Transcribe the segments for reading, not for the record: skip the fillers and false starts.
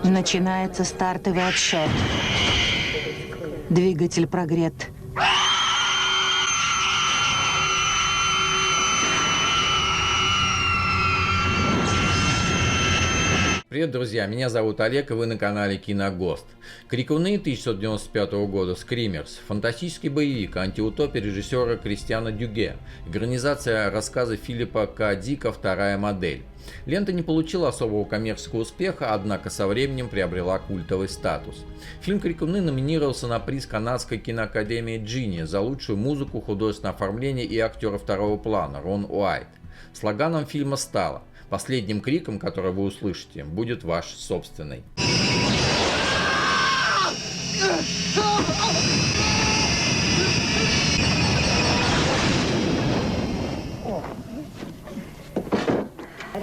Начинается стартовый отсчет. Двигатель прогрет. Привет, друзья, меня зовут Олег, и вы на канале Киногост. «Крикуны» 1995 года, «Скримерс», фантастический боевик, антиутопия режиссера Кристиана Дюге, экранизация рассказа Филиппа К. Дика «Вторая модель». Лента не получила особого коммерческого успеха, однако со временем приобрела культовый статус. Фильм «Крикуны» номинировался на приз Канадской киноакадемии Джинни за лучшую музыку, художественное оформление и актера второго плана Рон Уайт. Слоганом фильма стало: «Последним криком, который вы услышите, будет ваш собственный».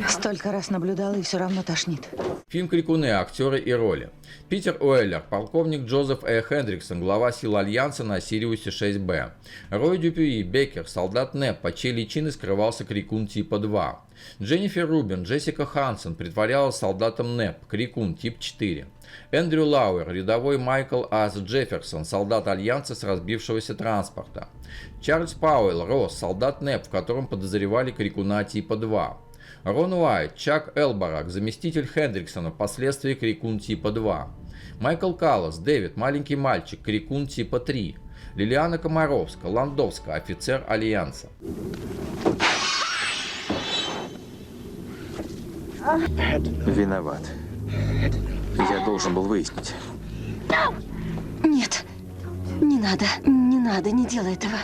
Столько раз наблюдала и все равно тошнит. Фильм «Крикуны», актеры и роли. Питер Уэллер, полковник Джозеф Э. Хендриксон, глава сил Альянса на Сириусе 6Б. Рой Дюпюи, Беккер, солдат НЭП, под чьей личиной скрывался Крикун типа 2. Дженнифер Рубин, Джессика Хансен притворялась солдатом НЭП, Крикун тип 4. Эндрю Лауэр, рядовой Майкл Ас Джефферсон, солдат Альянса с разбившегося транспорта. Чарльз Пауэлл, Росс, солдат НЭП, в котором подозревали Крикуна типа 2. Рон Уайт, Чак Элбарак, заместитель Хендриксона, впоследствии Крикун типа 2. Майкл Каллас, Дэвид, маленький мальчик, Крикун типа 3. Лилиана Комаровска, Ландовска, офицер Альянса. Виноват. Я должен был выяснить. Нет, не делай этого.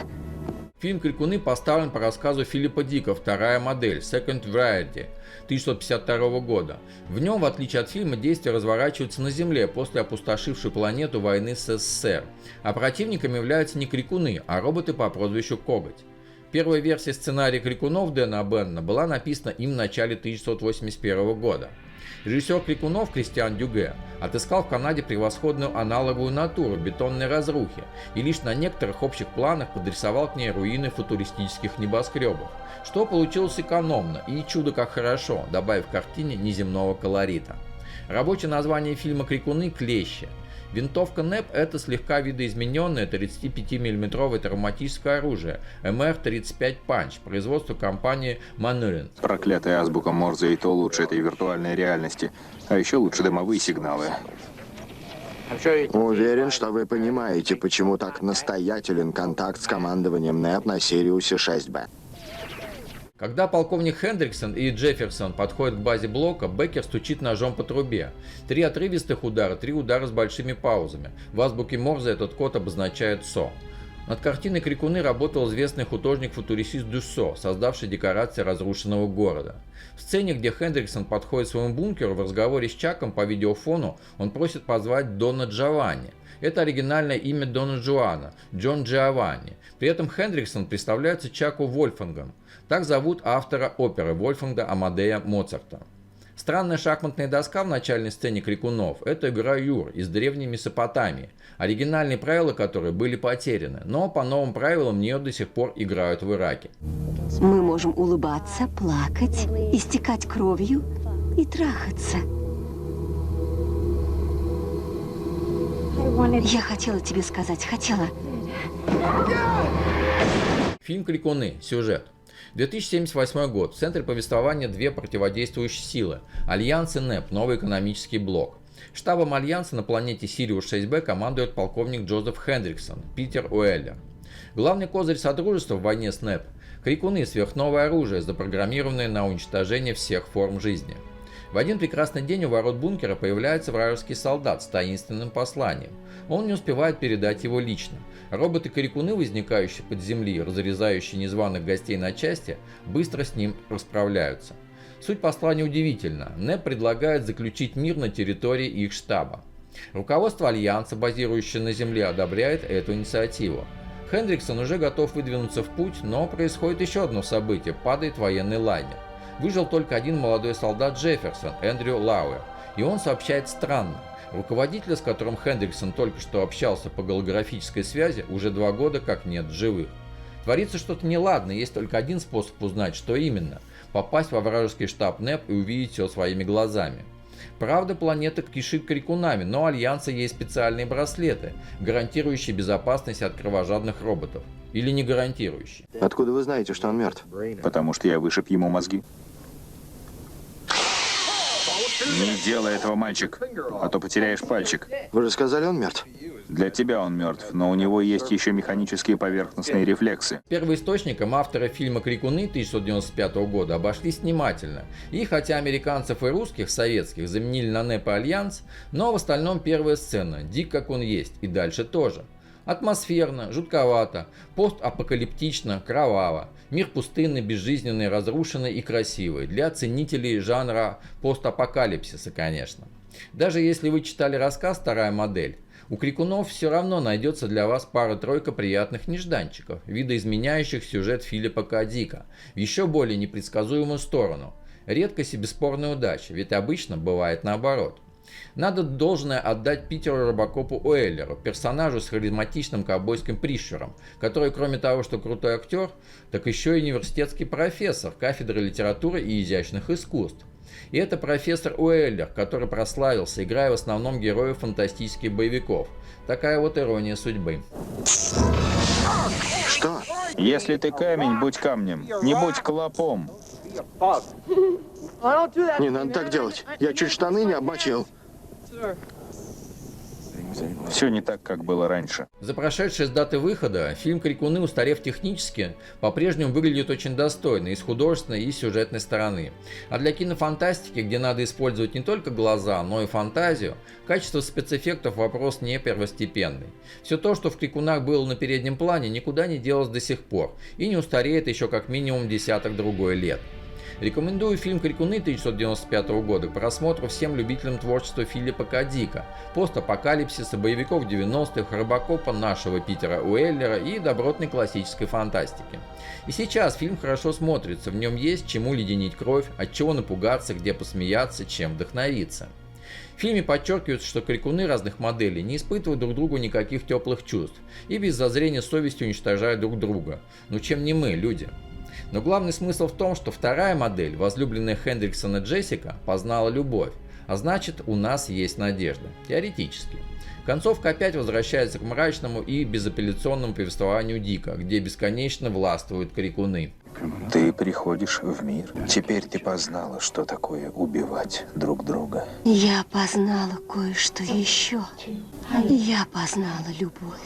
Фильм «Крикуны» поставлен по рассказу Филиппа Дика «Вторая модель» Second Variety 1952 года. В нем, в отличие от фильма, действия разворачиваются на Земле после опустошившей планету войны с СССР, а противниками являются не крикуны, а роботы по прозвищу Коготь. Первая версия сценария «Крикунов» Дэна Бенна была написана им в начале 1981 года. Режиссер «Крикунов» Кристиан Дюге отыскал в Канаде превосходную аналоговую натуру бетонной разрухи и лишь на некоторых общих планах подрисовал к ней руины футуристических небоскребов, что получилось экономно и чудо как хорошо, добавив картине неземного колорита. Рабочее название фильма «Крикуны» – «Клещи». Винтовка НЭП – это слегка видоизмененное 35 мм травматическое оружие МР-35 Панч, производство компании Манурин. Проклятая азбука Морзе и то лучше этой виртуальной реальности, а еще лучше дымовые сигналы. Уверен, что вы понимаете, почему так настоятелен контакт с командованием НЭП на Сириусе 6Б. Когда полковник Хендриксон и Джефферсон подходят к базе блока, Беккер стучит ножом по трубе. 3 отрывистых удара, 3 удара с большими паузами. В азбуке Морзе этот код обозначает СО. Над картиной «Крикуны» работал известный художник-футуристист Дюссо, создавший декорации разрушенного города. В сцене, где Хендриксон подходит к своему бункеру, в разговоре с Чаком по видеофону он просит позвать Дона Джованни. Это оригинальное имя Дона Жуана, Джон Джованни. При этом Хендриксон представляется Чаку Вольфгангом. Так зовут автора оперы Вольфганга Амадея Моцарта. Странная шахматная доска в начальной сцене «Крикунов» – это игра Юр из древней Месопотамии, оригинальные правила которой были потеряны, но по новым правилам в нее до сих пор играют в Ираке. Мы можем улыбаться, плакать, истекать кровью и трахаться. Я хотела тебе сказать, хотела. Фильм «Крикуны». Сюжет. 2078 год. В центре повествования две противодействующие силы – Альянс и НЭП, новый экономический блок. Штабом Альянса на планете Сириус 6Б командует полковник Джозеф Хендриксон, Питер Уэллер. Главный козырь Содружества в войне с НЭП – Крикуны, сверхновое оружие, запрограммированное на уничтожение всех форм жизни. В один прекрасный день у ворот бункера появляется вражеский солдат с таинственным посланием. Он не успевает передать его лично. Роботы-крикуны, возникающие под земли, разрезающие незваных гостей на части, быстро с ним расправляются. Суть послания удивительна. НЭП предлагает заключить мир на территории их штаба. Руководство Альянса, базирующее на земле, одобряет эту инициативу. Хендриксон уже готов выдвинуться в путь, но происходит еще одно событие – падает военный лайнер. Выжил только один молодой солдат Джефферсон, Эндрю Лауэр, и он сообщает странно. Руководителя, с которым Хендриксон только что общался по голографической связи, уже 2 года как нет в живых. Творится что-то неладно, есть только один способ узнать, что именно – попасть во вражеский штаб НЭП и увидеть все своими глазами. Правда, планета кишит крикунами, но у Альянса есть специальные браслеты, гарантирующие безопасность от кровожадных роботов. Или не гарантирующие. Откуда вы знаете, что он мертв? Потому что я вышиб ему мозги. Не делай этого, мальчик, а то потеряешь пальчик. Вы же сказали, он мертв. Для тебя он мертв, но у него есть еще механические поверхностные рефлексы. Первоисточником автора фильма «Крикуны» 1995 года обошлись внимательно. И хотя американцев и русских, советских, заменили на НЭП и Альянс, но в остальном первая сцена, дик как он есть, и дальше тоже. Атмосферно, жутковато, постапокалиптично, кроваво. Мир пустынный, безжизненный, разрушенный и красивый. Для ценителей жанра постапокалипсиса, конечно. Даже если вы читали рассказ «Вторая модель», у крикунов все равно найдется для вас пара-тройка приятных нежданчиков, видоизменяющих сюжет Филиппа К. Дика в еще более непредсказуемую сторону. Редкость и бесспорная удача, ведь обычно бывает наоборот. Надо должное отдать Питеру Робокопу Уэллеру, персонажу с харизматичным ковбойским прищуром, который, кроме того, что крутой актер, так еще и университетский профессор кафедры литературы и изящных искусств. И это профессор Уэллер, который прославился, играя в основном героев фантастических боевиков. Такая вот ирония судьбы. Что? Если ты камень, будь камнем, не будь клопом. Не надо так делать. Я чуть штаны не обмочил. Все не так, как было раньше. За прошедшие с даты выхода фильм «Крикуны», устарев технически, по-прежнему выглядит очень достойно и с художественной, и с сюжетной стороны. А для кинофантастики, где надо использовать не только глаза, но и фантазию, качество спецэффектов вопрос не первостепенный. Все то, что в «Крикунах» было на переднем плане, никуда не делось до сих пор и не устареет еще как минимум десяток-другой лет. Рекомендую фильм «Крикуны» 1995 года к просмотру всем любителям творчества Филиппа К. Дика, постапокалипсиса, боевиков 90-х, Робокопа, нашего Питера Уэллера и добротной классической фантастики. И сейчас фильм хорошо смотрится, в нем есть чему леденить кровь, от чего напугаться, где посмеяться, чем вдохновиться. В фильме подчеркивается, что крикуны разных моделей не испытывают друг другу никаких теплых чувств и без зазрения совести уничтожают друг друга. Ну чем не мы, люди? Но главный смысл в том, что вторая модель, возлюбленная Хендриксона Джессика, познала любовь, а значит, у нас есть надежда. Теоретически. Концовка опять возвращается к мрачному и безапелляционному повествованию Дика, где бесконечно властвуют крикуны. Ты приходишь в мир. Теперь ты познала, что такое убивать друг друга. Я познала кое-что еще. Я познала любовь.